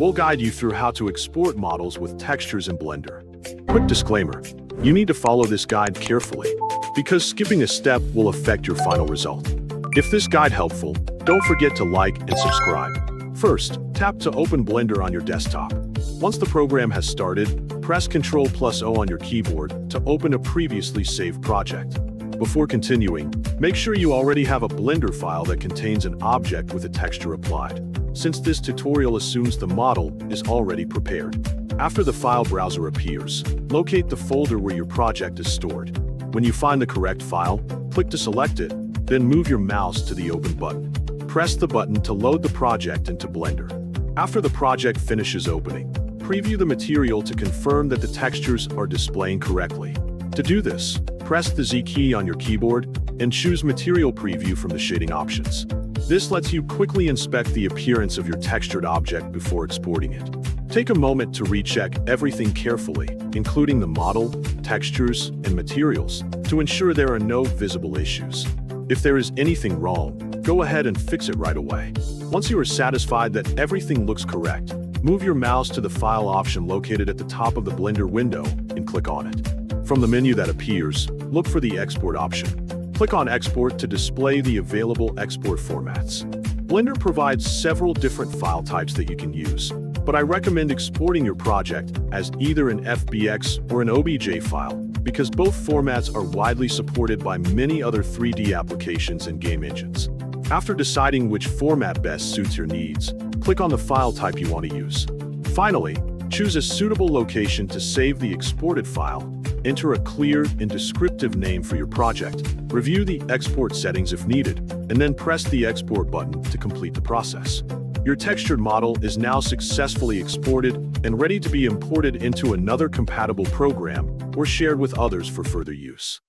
We'll guide you through how to export models with textures in Blender. Quick disclaimer, you need to follow this guide carefully, because skipping a step will affect your final result. If this guide helpful, don't forget to like and subscribe. First, tap to open Blender on your desktop. Once the program has started, press Ctrl+O on your keyboard to open a previously saved project. Before continuing, make sure you already have a Blender file that contains an object with a texture applied, since this tutorial assumes the model is already prepared. After the file browser appears, locate the folder where your project is stored. When you find the correct file, click to select it, then move your mouse to the Open button. Press the button to load the project into Blender. After the project finishes opening, preview the material to confirm that the textures are displaying correctly. To do this, press the Z key on your keyboard and choose Material Preview from the shading options. This lets you quickly inspect the appearance of your textured object before exporting it. Take a moment to recheck everything carefully, including the model, textures, and materials, to ensure there are no visible issues. If there is anything wrong, go ahead and fix it right away. Once you are satisfied that everything looks correct, move your mouse to the File option located at the top of the Blender window and click on it. From the menu that appears, look for the Export option. Click on Export to display the available export formats. Blender provides several different file types that you can use, but I recommend exporting your project as either an FBX or an OBJ file, because both formats are widely supported by many other 3D applications and game engines. After deciding which format best suits your needs, click on the file type you want to use. Finally, choose a suitable location to save the exported file. Enter a clear and descriptive name for your project. Review the export settings if needed, and then press the Export button to complete the process. Your textured model is now successfully exported and ready to be imported into another compatible program or shared with others for further use.